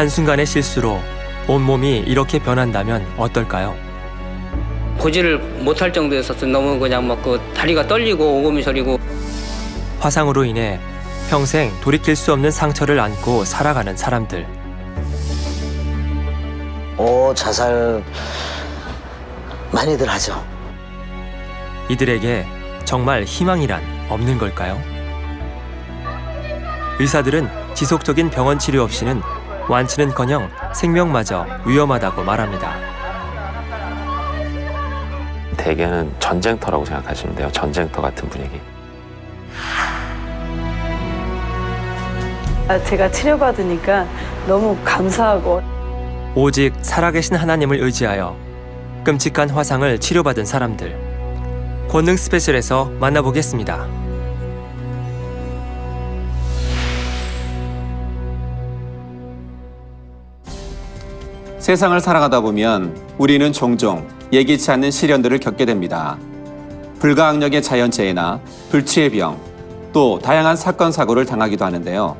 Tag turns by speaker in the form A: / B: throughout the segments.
A: 한순간의 실수로 온몸이 이렇게 변한다면 어떨까요?
B: 고지를 못할 정도였었어. 너무 그냥 막 그 다리가 떨리고 오금이 저리고.
A: 화상으로 인해 평생 돌이킬 수 없는 상처를 안고 살아가는 사람들.
C: 자살 많이들 하죠.
A: 이들에게 정말 희망이란 없는 걸까요? 의사들은 지속적인 병원 치료 없이는 완치는커녕 생명마저 위험하다고 말합니다.
D: 대개는 전쟁터라고 생각하시면 돼요. 전쟁터 같은 분위기.
E: 제가 치료받으니까 너무 감사하고
A: 오직 살아계신 하나님을 의지하여 끔찍한 화상을 치료받은 사람들. 권능 스페셜에서 만나보겠습니다.
F: 세상을 살아가다 보면 우리는 종종 예기치 않는 시련들을 겪게 됩니다. 불가항력의 자연재해나 불치의 병, 또 다양한 사건, 사고를 당하기도 하는데요.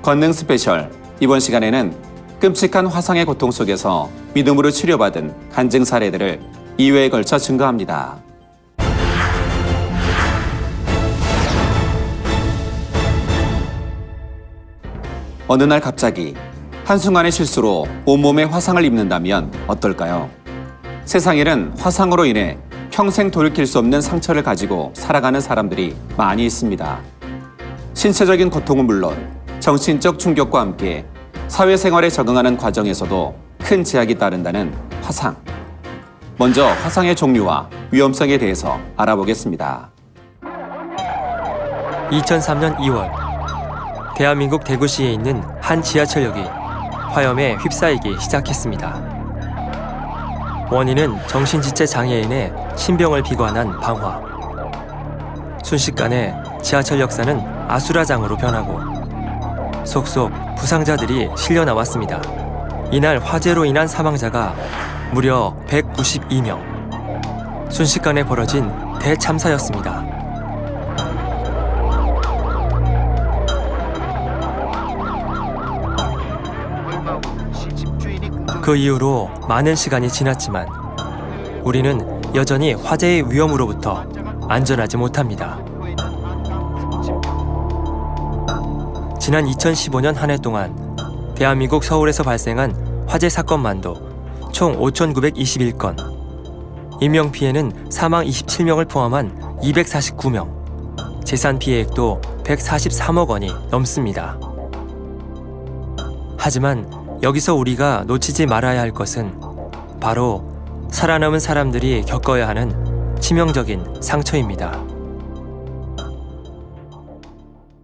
F: 권능 스페셜, 이번 시간에는 끔찍한 화상의 고통 속에서 믿음으로 치료받은 간증 사례들을 2회에 걸쳐 증거합니다. 어느 날 갑자기 한순간의 실수로 온몸에 화상을 입는다면 어떨까요? 세상에는 화상으로 인해 평생 돌이킬 수 없는 상처를 가지고 살아가는 사람들이 많이 있습니다. 신체적인 고통은 물론 정신적 충격과 함께 사회생활에 적응하는 과정에서도 큰 제약이 따른다는 화상. 먼저 화상의 종류와 위험성에 대해서 알아보겠습니다.
A: 2003년 2월, 대한민국 대구시에 있는 한 지하철역이 화염에 휩싸이기 시작했습니다. 원인은 정신지체 장애인의 신병을 비관한 방화. 순식간에 지하철 역사는 아수라장으로 변하고 속속 부상자들이 실려 나왔습니다. 이날 화재로 인한 사망자가 무려 192명. 순식간에 벌어진 대참사였습니다. 그 이후로 많은 시간이 지났지만 우리는 여전히 화재의 위험으로부터 안전하지 못합니다. 지난 2015년 한 해 동안 대한민국 서울에서 발생한 화재 사건만도 총 5,921건, 인명피해는 사망 27명을 포함한 249명, 재산 피해액도 143억 원이 넘습니다. 하지만 여기서 우리가 놓치지 말아야 할 것은 바로 살아남은 사람들이 겪어야 하는 치명적인 상처입니다.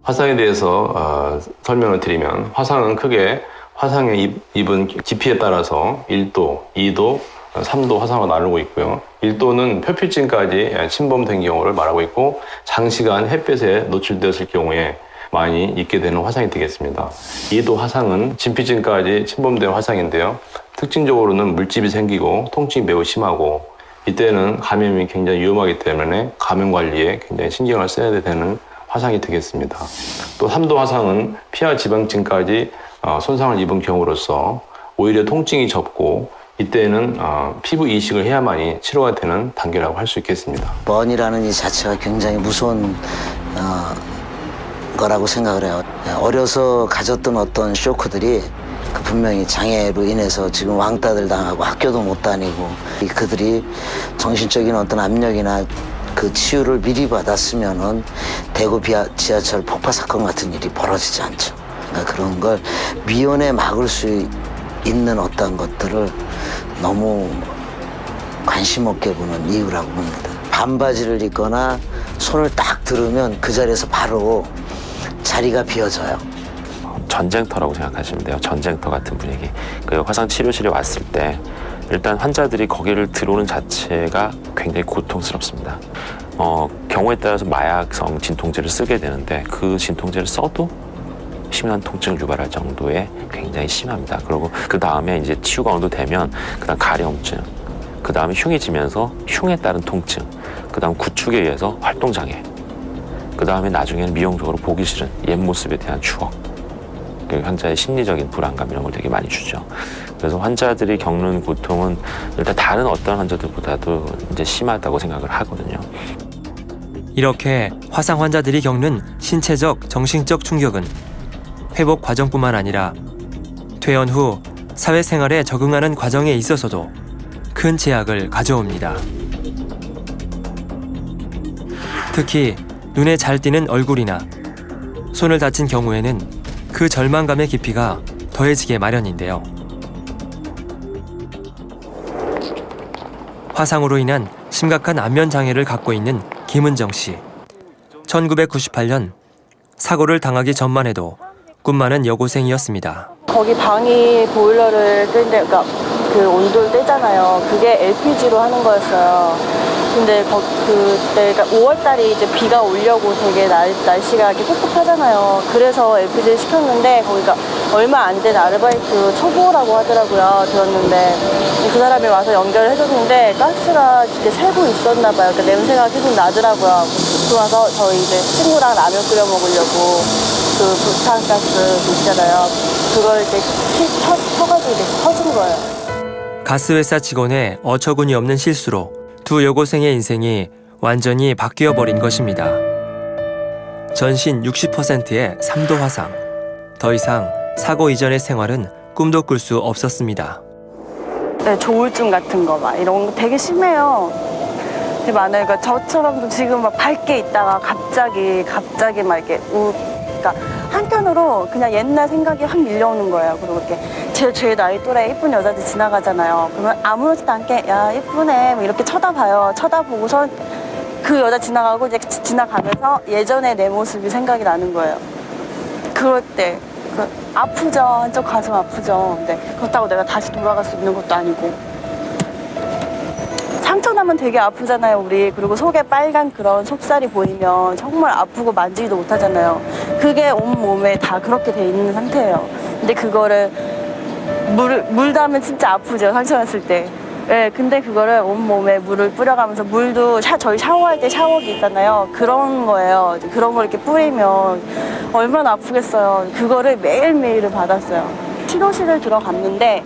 D: 화상에 대해서 설명을 드리면 화상은 크게 화상에 입은 깊이에 따라서 1도, 2도, 3도 화상으로 나누고 있고요. 1도는 표피증까지 침범된 경우를 말하고 있고 장시간 햇볕에 노출되었을 경우에 많이 입게 되는 화상이 되겠습니다. 2도 화상은 진피증까지 침범된 화상인데요. 특징적으로는 물집이 생기고 통증이 매우 심하고 이때는 감염이 굉장히 위험하기 때문에 감염 관리에 굉장히 신경을 써야 되는 화상이 되겠습니다. 또 3도 화상은 피하 지방층까지 손상을 입은 경우로서 오히려 통증이 적고 이때는 피부 이식을 해야만이 치료가 되는 단계라고 할 수 있겠습니다.
C: 번이라는 이 자체가 굉장히 무서운 거라고 생각을 해요. 어려서 가졌던 어떤 쇼크들이 분명히 장애로 인해서 지금 왕따들 당하고 학교도 못 다니고 그들이 정신적인 어떤 압력이나 그 치유를 미리 받았으면은 대구 지하철 폭파 사건 같은 일이 벌어지지 않죠. 그러니까 그런 걸 미연에 막을 수 있는 어떤 것들을 너무 관심 없게 보는 이유라고 봅니다. 반바지를 입거나 손을 딱 들으면 그 자리에서 바로 자리가 비어져요.
D: 전쟁터라고 생각하시면 돼요. 전쟁터 같은 분위기. 그 화상 치료실에 왔을 때 일단 환자들이 거기를 들어오는 자체가 굉장히 고통스럽습니다. 경우에 따라서 마약성 진통제를 쓰게 되는데 그 진통제를 써도 심한 통증을 유발할 정도의 굉장히 심합니다. 그리고 그 다음에 이제 치유가 어느 정도 되면 그다음 가려움증, 그 다음에 흉해지면서 흉에 따른 통증, 그 다음 구축에 의해서 활동장애, 그 다음에 나중에는 미용적으로 보기 싫은 옛 모습에 대한 추억,
G: 그 환자의 심리적인 불안감 이런 걸 되게 많이 주죠. 그래서 환자들이 겪는 고통은 일단 다른 어떤 환자들보다도 이제 심하다고 생각을 하거든요.
A: 이렇게 화상 환자들이 겪는 신체적, 정신적 충격은 회복 과정뿐만 아니라 퇴원 후 사회생활에 적응하는 과정에 있어서도 큰 제약을 가져옵니다. 특히 눈에 잘 띄는 얼굴이나 손을 다친 경우에는 그 절망감의 깊이가 더해지게 마련인데요. 화상으로 인한 심각한 안면 장애를 갖고 있는 김은정 씨. 1998년 사고를 당하기 전만 해도 꿈 많은 여고생이었습니다.
E: 거기 방이 보일러를 끄는데, 그러니까 그 온도를 떼잖아요. 그게 LPG로 하는 거였어요. 근데 그때 그러니까 5월달이 이제 비가 오려고 되게 날씨가 이렇게 꿉꿉하잖아요. 그래서 LPG를 시켰는데 거기가 얼마 안 된 아르바이트 초보라고 하더라고요. 들었는데 그 사람이 와서 연결을 해줬는데 가스가 이렇게 새고 있었나 봐요. 그러니까 냄새가 계속 나더라고요. 그래서 저희 이제 친구랑 라면 끓여 먹으려고 그 부탄가스 있잖아요. 그걸 이제 켜가지고 이렇게 터진 거예요.
A: 가스회사 직원의 어처구니 없는 실수로 두 여고생의 인생이 완전히 바뀌어 버린 것입니다. 전신 60%의 3도 화상. 더 이상 사고 이전의 생활은 꿈도 꿀 수 없었습니다.
E: 네, 조울증 같은 거 막 이런 거 되게 심해요. 되게 많아요. 그러니까 저처럼도 지금 막 밝게 있다가 갑자기 막 이렇게 그러니까 한편으로 그냥 옛날 생각이 확 밀려오는 거예요. 그리고 이렇게 제 나이 또래 예쁜 여자들 지나가잖아요. 그러면 아무렇지도 않게 야 예쁘네 뭐 이렇게 쳐다봐요. 쳐다보고서 그 여자 지나가고 이제 지나가면서 예전의 내 모습이 생각이 나는 거예요. 그럴 때 아프죠. 한쪽 가슴 아프죠. 근데 그렇다고 내가 다시 돌아갈 수 있는 것도 아니고 상처 나면 되게 아프잖아요, 우리. 그리고 속에 빨간 그런 속살이 보이면 정말 아프고 만지기도 못하잖아요. 그게 온 몸에 다 그렇게 돼 있는 상태예요. 근데 그거를 물 닿으면 진짜 아프죠, 상처 났을 때. 네, 근데 그거를 온몸에 물을 뿌려가면서 물도 저희 샤워할 때 샤워기 있잖아요. 그런 거예요. 그런 걸 이렇게 뿌리면 얼마나 아프겠어요. 그거를 매일매일 받았어요. 치료실을 들어갔는데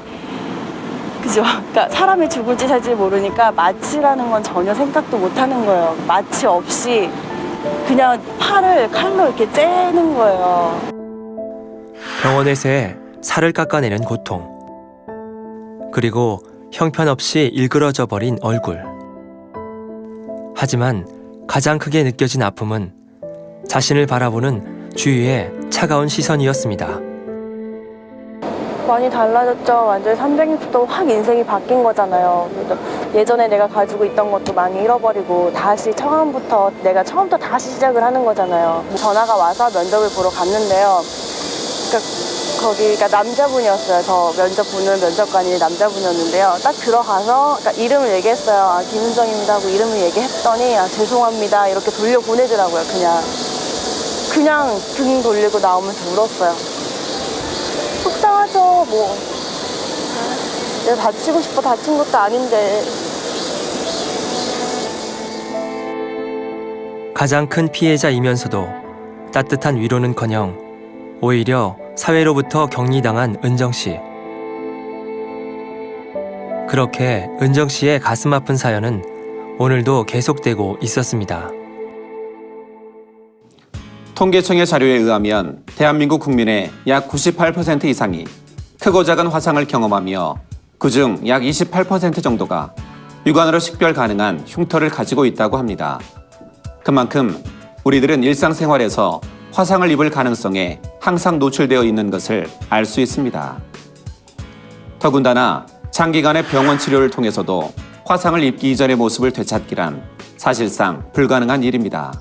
E: 그죠? 그러니까 사람이 죽을지 살지 모르니까 마취라는 건 전혀 생각도 못 하는 거예요. 마취 없이 그냥 팔을 칼로 이렇게 째는 거예요.
A: 병원에서의 살을 깎아내는 고통. 그리고 형편없이 일그러져 버린 얼굴. 하지만 가장 크게 느껴진 아픔은 자신을 바라보는 주위의 차가운 시선이었습니다.
E: 많이 달라졌죠. 완전히 360도 확 인생이 바뀐 거잖아요. 예전에 내가 가지고 있던 것도 많이 잃어버리고 다시 내가 처음부터 다시 시작을 하는 거잖아요. 전화가 와서 면접을 보러 갔는데요. 거기가 남자분이었어요. 저 면접 보는 면접관이 남자분이었는데요. 딱 들어가서 이름을 얘기했어요. 아, 김은정입니다 하고 이름을 얘기했더니 아, 죄송합니다 이렇게 돌려보내더라고요. 그냥 등 돌리고 나오면서 울었어요. 속상하죠. 뭐 내가 다치고 싶어 다친 것도 아닌데.
A: 가장 큰 피해자이면서도 따뜻한 위로는커녕 오히려 사회로부터 격리당한 은정 씨. 그렇게 은정 씨의 가슴 아픈 사연은 오늘도 계속되고 있었습니다.
F: 통계청의 자료에 의하면 대한민국 국민의 약 98% 이상이 크고 작은 화상을 경험하며 그중 약 28% 정도가 육안으로 식별 가능한 흉터를 가지고 있다고 합니다. 그만큼 우리들은 일상생활에서 화상을 입을 가능성에 항상 노출되어 있는 것을 알 수 있습니다. 더군다나 장기간의 병원 치료를 통해서도 화상을 입기 이전의 모습을 되찾기란 사실상 불가능한 일입니다.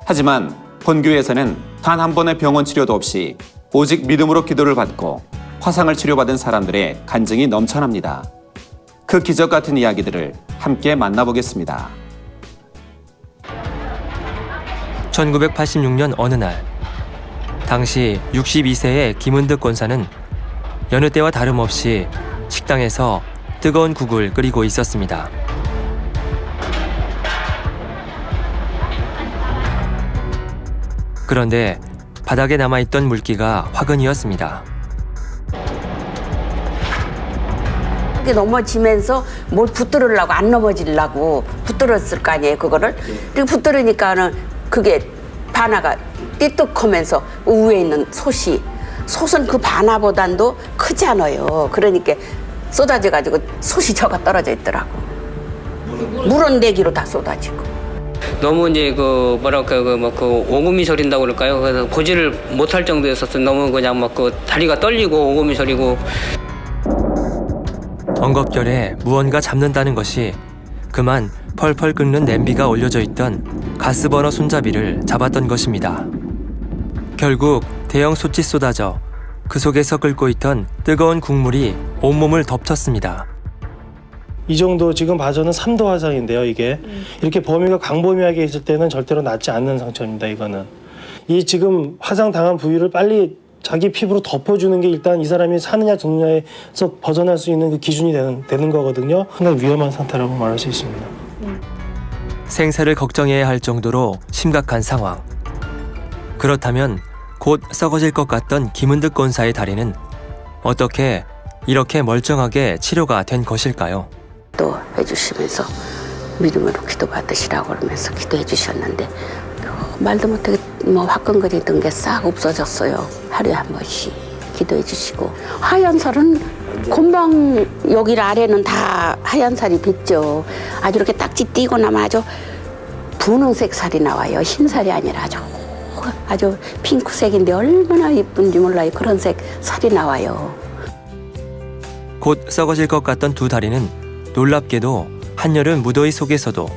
F: 하지만 본교에서는 단 한 번의 병원 치료도 없이 오직 믿음으로 기도를 받고 화상을 치료받은 사람들의 간증이 넘쳐납니다. 그 기적 같은 이야기들을 함께 만나보겠습니다.
A: 1986년 어느 날, 당시 62세의 김은득 권사는 여느 때와 다름없이 식당에서 뜨거운 국을 끓이고 있었습니다. 그런데 바닥에 남아있던 물기가 화근이었습니다.
H: 이렇게 넘어지면서 뭘 붙들으려고 안 넘어지려고 붙들었을 거 아니에요, 그거를. 그리고 붙들으니까는 그게 바나가 띠뚝하면서 위에 있는 솥은 그 바나보단도 크잖아요. 그러니까 쏟아져가지고 솥이 저가 떨어져 있더라고. 물은 내기로 다 쏟아지고.
B: 너무 이제 그 뭐랄까 그 오금이 저린다고 그럴까요? 그래서 보지를 못할 정도였었어. 너무 그냥 막 그 다리가 떨리고 오금이 저리고.
A: 엉겁결에 무언가 잡는다는 것이 그만 펄펄 끓는 냄비가 올려져 있던 가스버너 손잡이를 잡았던 것입니다. 결국 대형 솥이 쏟아져 그 속에서 끓고 있던 뜨거운 국물이 온몸을 덮쳤습니다.
I: 이 정도 지금 봐서는 3도 화상인데요, 이게. 이렇게 범위가 광범위하게 있을 때는 절대로 낫지 않는 상처입니다, 이거는. 이 지금 화상 당한 부위를 빨리 자기 피부로 덮어주는 게 일단 이 사람이 사느냐 죽느냐에서 벗어날 수 있는 그 기준이 되는 거거든요. 상당히 위험한 상태라고 말할 수 있습니다.
A: 생사를 걱정해야 할 정도로 심각한 상황. 그렇다면 곧 썩어질 것 같던 김은득 권사의 다리는 어떻게 이렇게 멀쩡하게 치료가 된 것일까요?
H: 또 해주시면서 믿음으로 기도받으시라고 그러면서 기도해 주셨는데 말도 못하게 화끈거리던 게 싹 없어졌어요. 하루에 한 번씩 기도해 주시고 하얀 살은 금방 여기 아래는 다 하얀 살이 빗죠. 아주 이렇게 딱지 띄고 나면 아주 분홍색 살이 나와요. 흰 살이 아니라 아주 핑크색인데 얼마나 예쁜지 몰라요. 그런 색 살이 나와요.
A: 곧 썩어질 것 같던 두 다리는 놀랍게도 한여름 무더위 속에서도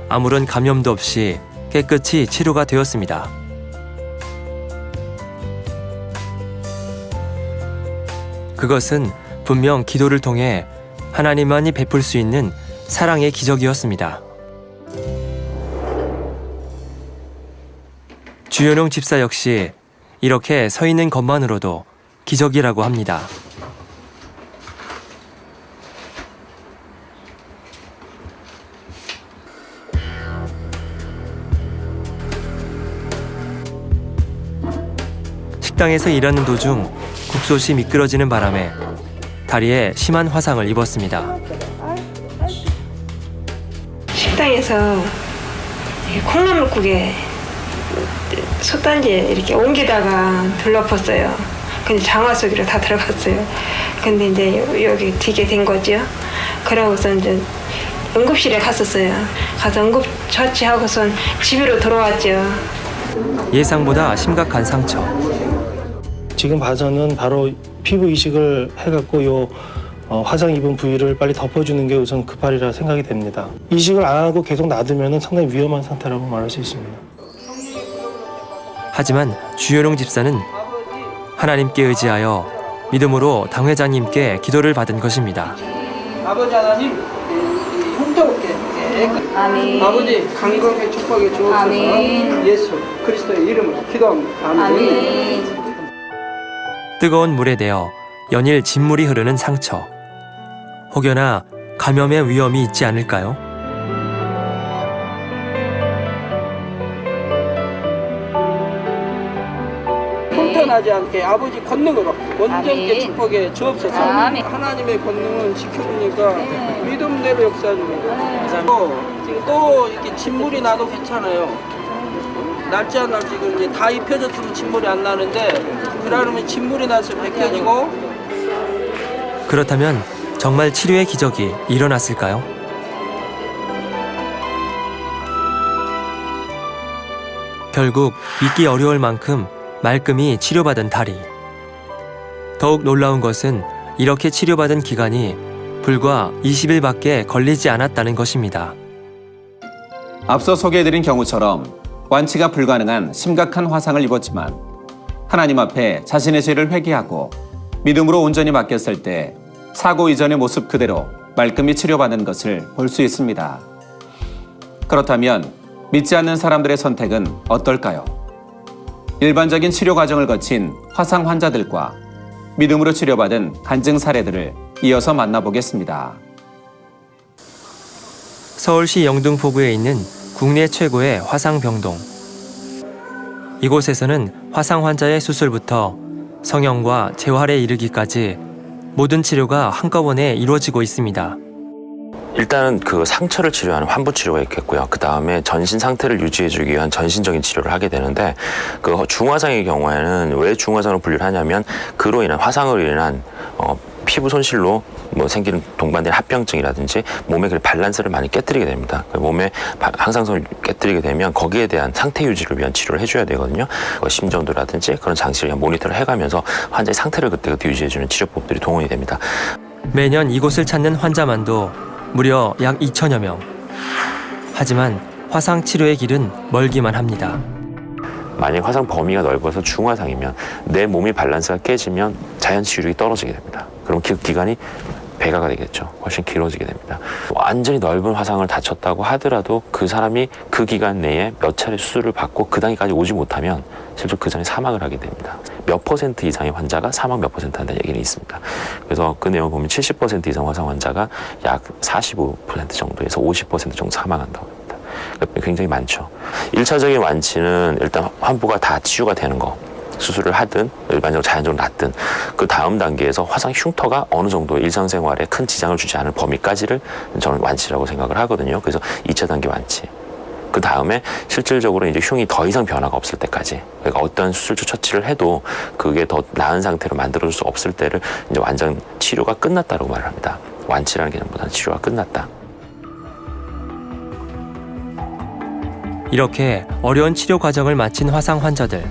A: 아무런 감염도 없이 깨끗이 치료가 되었습니다. 그것은 분명 기도를 통해 하나님만이 베풀 수 있는 사랑의 기적이었습니다. 주연홍 집사 역시 이렇게 서 있는 것만으로도 기적이라고 합니다. 식당에서 일하는 도중 국솥이 미끄러지는 바람에 다리에 심한 화상을 입었습니다.
J: 식당에서 콩나물국에 솥단지에 이렇게 옮기다가 둘러펐어요. 근데 장화 속으로 다 들어갔어요. 근데 이제 여기 뒤게 된 거죠. 그러고서 이제 응급실에 갔었어요. 가서 응급 처치하고선 집으로 돌아왔죠.
A: 예상보다 심각한 상처.
I: 지금 봐서는 바로 피부 이식을 해갖고 요 화상 입은 부위를 빨리 덮어주는 게 우선 급하리라 생각이 됩니다. 이식을 안 하고 계속 놔두면 상당히 위험한 상태라고 말할 수 있습니다.
A: 하지만 주연홍 집사는 하나님께 의지하여 믿음으로 당회장님께 기도를 받은 것입니다.
K: 아버지 하나님 형통롭게 아멘. 아버지 강건하게 축복해 주옵소서. 아멘. 예수 그리스도의 이름으로 기도합니다. 아멘. 아멘.
A: 뜨거운 물에 대어 연일 진물이 흐르는 상처. 혹여나 감염의 위험이 있지 않을까요?
K: 혼돈하지 않게 아버지 권능으로 온전히 축복해 주옵소서. 아멘. 하나님의 권능은 지켜주니까 믿음대로 역사합니다. 지금 또 이렇게 진물이 나도 괜찮아요. 날지 안 날지 이제 다 입혀졌으면 진물이 안 나는데 그러면 진물이 나서 벗겨지고.
A: 그렇다면 정말 치료의 기적이 일어났을까요? 결국 믿기 어려울 만큼 말끔히 치료받은 다리. 더욱 놀라운 것은 이렇게 치료받은 기간이 불과 20일밖에 걸리지 않았다는 것입니다.
F: 앞서 소개해드린 경우처럼 완치가 불가능한 심각한 화상을 입었지만 하나님 앞에 자신의 죄를 회개하고 믿음으로 온전히 맡겼을 때 사고 이전의 모습 그대로 말끔히 치료받는 것을 볼 수 있습니다. 그렇다면 믿지 않는 사람들의 선택은 어떨까요? 일반적인 치료 과정을 거친 화상 환자들과 믿음으로 치료받은 간증 사례들을 이어서 만나보겠습니다.
A: 서울시 영등포구에 있는 국내 최고의 화상병동. 이곳에서는 화상 환자의 수술부터 성형과 재활에 이르기까지 모든 치료가 한꺼번에 이루어지고 있습니다.
G: 일단은 그 상처를 치료하는 환부 치료가 있겠고요. 그 다음에 전신 상태를 유지해주기 위한 전신적인 치료를 하게 되는데, 그 중화상의 경우에는 왜 중화상으로 분류를 하냐면 그로 인한 화상으로 인한 피부 손실로 뭐 생기는 동반된 합병증이라든지 몸의 그 밸런스를 많이 깨뜨리게 됩니다. 몸의 항상성을 깨뜨리게 되면 거기에 대한 상태 유지를 위한 치료를 해줘야 되거든요. 심전도라든지 그런 장치를 모니터를 해가면서 환자의 상태를 그때그때 유지해주는 치료법들이 동원이 됩니다.
A: 매년 이곳을 찾는 환자만도 무려 약 2천여 명. 하지만 화상 치료의 길은 멀기만 합니다.
G: 만약 화상 범위가 넓어서 중화상이면 내 몸의 밸런스가 깨지면 자연 치유력이 떨어지게 됩니다. 그럼 그 기간이 배가가 되겠죠. 훨씬 길어지게 됩니다. 완전히 넓은 화상을 다쳤다고 하더라도 그 사람이 그 기간 내에 몇 차례 수술을 받고 그 단계까지 오지 못하면 실제로 그 전에 사망을 하게 됩니다. 몇 퍼센트 이상의 환자가 사망 몇 퍼센트 한다는 얘기는 있습니다. 그래서 그 내용을 보면 70% 이상 화상 환자가 약 45% 정도에서 50% 정도 사망한다고 합니다. 굉장히 많죠. 1차적인 완치는 일단 환부가 다 치유가 되는 거, 수술을 하든 일반적으로 자연적으로 낫든 그 다음 단계에서 화상 흉터가 어느 정도 일상생활에 큰 지장을 주지 않을 범위까지를 저는 완치라고 생각을 하거든요. 그래서 2차 단계 완치. 그 다음에 실질적으로 이제 흉이 더 이상 변화가 없을 때까지, 그러니까 어떤 수술조 처치를 해도 그게 더 나은 상태로 만들어줄 수 없을 때를 이제 완전 치료가 끝났다고 말을 합니다. 완치라는 개념보다는 치료가 끝났다.
A: 이렇게 어려운 치료 과정을 마친 화상 환자들.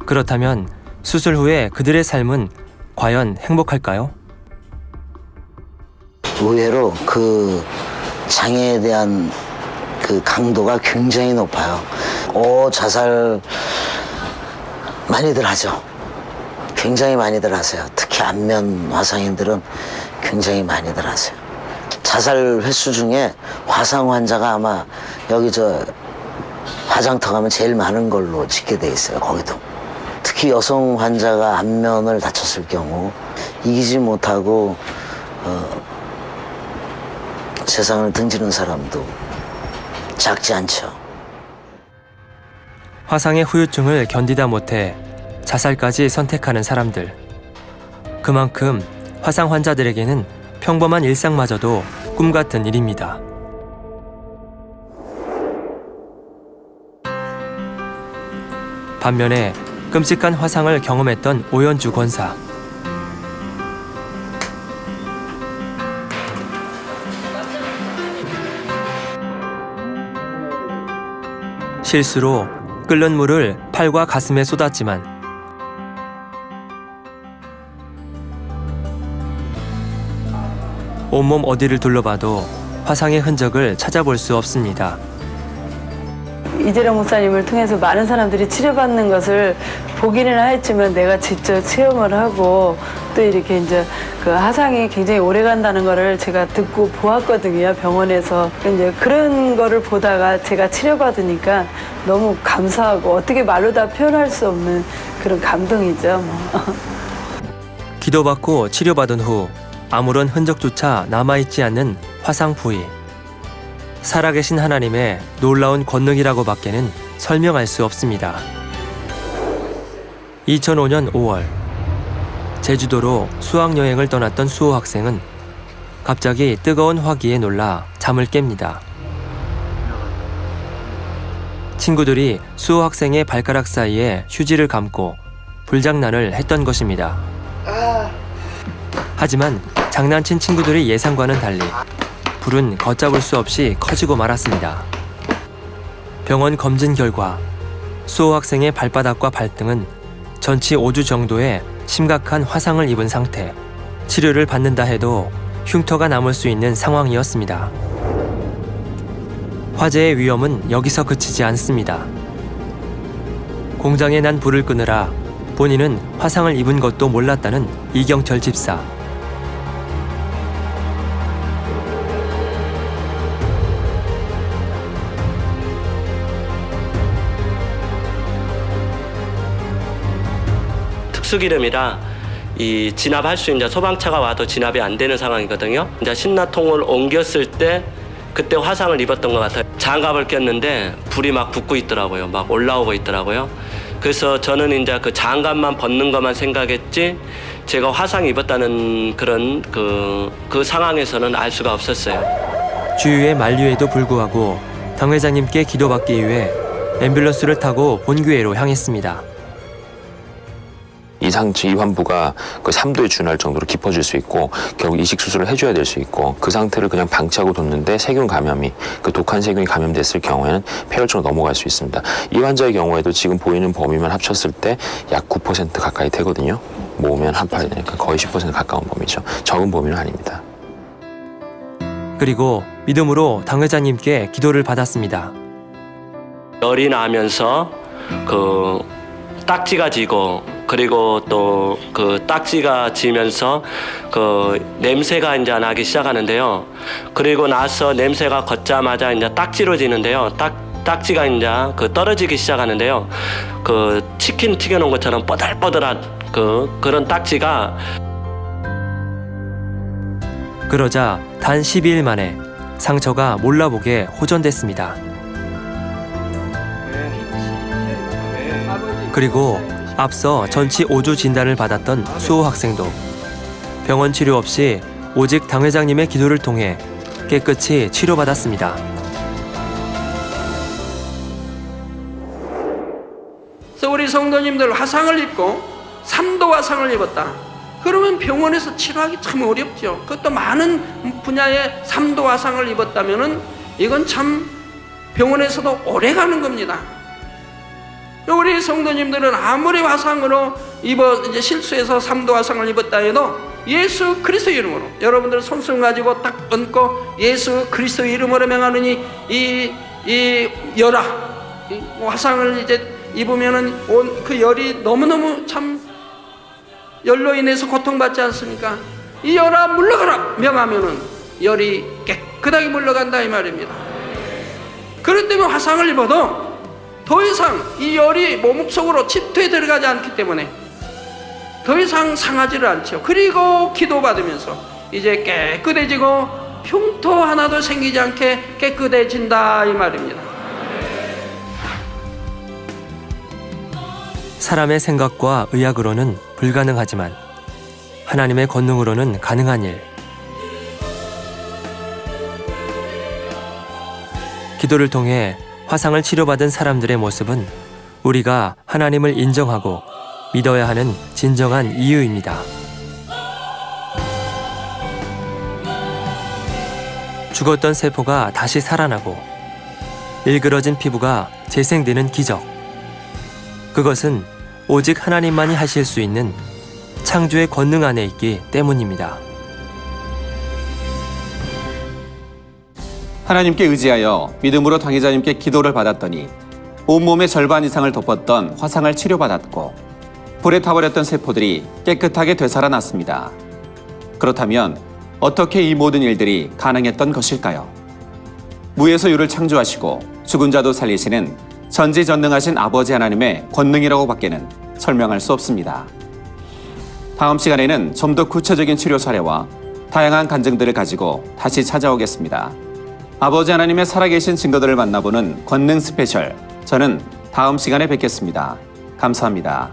A: 그렇다면 수술 후에 그들의 삶은 과연 행복할까요?
C: 의외로 그 장애에 대한 그 강도가 굉장히 높아요. 자살 많이들 하죠. 굉장히 많이들 하세요. 특히 안면 화상인들은 굉장히 많이들 하세요. 자살 횟수 중에 화상 환자가 아마 여기 화장터 가면 제일 많은 걸로 짓게 돼 있어요. 거기도. 특히 여성 환자가 안면을 다쳤을 경우 이기지 못하고 세상을 등지는 사람도 작지 않죠.
A: 화상의 후유증을 견디다 못해 자살까지 선택하는 사람들. 그만큼 화상 환자들에게는 평범한 일상마저도 꿈 같은 일입니다. 반면에 끔찍한 화상을 경험했던 오연주 권사. 실수로 끓는 물을 팔과 가슴에 쏟았지만 온몸 어디를 둘러봐도 화상의 흔적을 찾아볼 수 없습니다.
E: 이재령 목사님을 통해서 많은 사람들이 치료받는 것을 보기는 했지만 내가 직접 체험을 하고 또 이렇게 이제 그 화상이 굉장히 오래 간다는 거를 제가 듣고 보았거든요, 병원에서. 이제 그런 거를 보다가 제가 치료받으니까 너무 감사하고 어떻게 말로 다 표현할 수 없는 그런 감동이죠, 뭐.
A: 기도받고 치료받은 후 아무런 흔적조차 남아있지 않는 화상 부위. 살아계신 하나님의 놀라운 권능이라고 밖에는 설명할 수 없습니다. 2005년 5월 제주도로 수학여행을 떠났던 수호 학생은 갑자기 뜨거운 화기에 놀라 잠을 깹니다. 친구들이 수호 학생의 발가락 사이에 휴지를 감고 불장난을 했던 것입니다. 하지만 장난친 친구들의 예상과는 달리 불은 걷잡을 수 없이 커지고 말았습니다. 병원 검진 결과 수호 학생의 발바닥과 발등은 전치 5주 정도의 심각한 화상을 입은 상태, 치료를 받는다 해도 흉터가 남을 수 있는 상황이었습니다. 화재의 위험은 여기서 그치지 않습니다. 공장에 난 불을 끄느라 본인은 화상을 입은 것도 몰랐다는 이경철 집사.
L: 특수기름이라 이 진압할 수 있는 소방차가 와도 진압이 안 되는 상황이거든요. 이제 신나통을 옮겼을 때 그때 화상을 입었던 것 같아요. 장갑을 꼈는데 불이 막 붙고 있더라고요. 막 올라오고 있더라고요. 그래서 저는 이제 그 장갑만 벗는 것만 생각했지 제가 화상 입었다는 그런 그 상황에서는 알 수가 없었어요.
A: 주유의 만류에도 불구하고 당 회장님께 기도받기 위해 앰뷸런스를 타고 본교회로 향했습니다.
G: 이 환부가 그 3도에 준할 정도로 깊어질 수 있고 결국 이식 수술을 해줘야 될 수 있고 그 상태를 그냥 방치하고 뒀는데 세균 감염이 그 독한 세균이 감염됐을 경우에는 폐혈증으로 넘어갈 수 있습니다. 이 환자의 경우에도 지금 보이는 범위만 합쳤을 때 약 9% 가까이 되거든요. 모으면 한파야 되니까 거의 10% 가까운 범위죠. 적은 범위는 아닙니다.
A: 그리고 믿음으로 당 회장님께 기도를 받았습니다.
L: 열이 나면서 그 딱지가 지고 그리고 또 그 딱지가 지면서 그 냄새가 이제 나기 시작하는데요. 그리고 나서 냄새가 걷자마자 이제 딱지로 지는데요. 딱지가 이제 그 떨어지기 시작하는데요. 그 치킨 튀겨놓은 것처럼 뻐들뻐들한 그런 딱지가
A: 그러자 단 12일 만에 상처가 몰라보게 호전됐습니다. 그리고 앞서 전치 5주 진단을 받았던 수호 학생도 병원 치료 없이 오직 당 회장님의 기도를 통해 깨끗이 치료받았습니다.
K: 그래서 우리 성도님들 화상을 입고 3도 화상을 입었다. 그러면 병원에서 치료하기 참 어렵죠. 그것도 많은 분야의 3도 화상을 입었다면은 이건 참 병원에서도 오래 가는 겁니다. 우리 성도님들은 아무리 화상으로 이제 실수해서 3도 화상을 입었다 해도 예수 그리스도 이름으로 여러분들 손수 가지고 딱 얹고 예수 그리스도 이름으로 명하느니 이 열아 화상을 이제 입으면은 온 그 열이 너무너무 참 열로 인해서 고통받지 않습니까? 이 열아 물러가라 명하면은 열이 깨끗하게 물러간다 이 말입니다. 그렇기 때문에 화상을 입어도 더 이상 이 열이 몸속으로 집토에 들어가지 않기 때문에 더 이상 상하지를 않죠. 그리고 기도받으면서 이제 깨끗해지고 흉터 하나도 생기지 않게 깨끗해진다 이 말입니다.
A: 사람의 생각과 의학으로는 불가능하지만 하나님의 권능으로는 가능한 일. 기도를 통해 화상을 치료받은 사람들의 모습은 우리가 하나님을 인정하고 믿어야 하는 진정한 이유입니다. 죽었던 세포가 다시 살아나고 일그러진 피부가 재생되는 기적. 그것은 오직 하나님만이 하실 수 있는 창조의 권능 안에 있기 때문입니다.
F: 하나님께 의지하여 믿음으로 당 회장님께 기도를 받았더니 온몸의 절반 이상을 덮었던 화상을 치료받았고 불에 타버렸던 세포들이 깨끗하게 되살아났습니다. 그렇다면 어떻게 이 모든 일들이 가능했던 것일까요? 무에서 유를 창조하시고 죽은 자도 살리시는 전지전능하신 아버지 하나님의 권능이라고 밖에는 설명할 수 없습니다. 다음 시간에는 좀 더 구체적인 치료 사례와 다양한 간증들을 가지고 다시 찾아오겠습니다. 아버지 하나님의 살아계신 증거들을 만나보는 권능 스페셜. 저는 다음 시간에 뵙겠습니다. 감사합니다.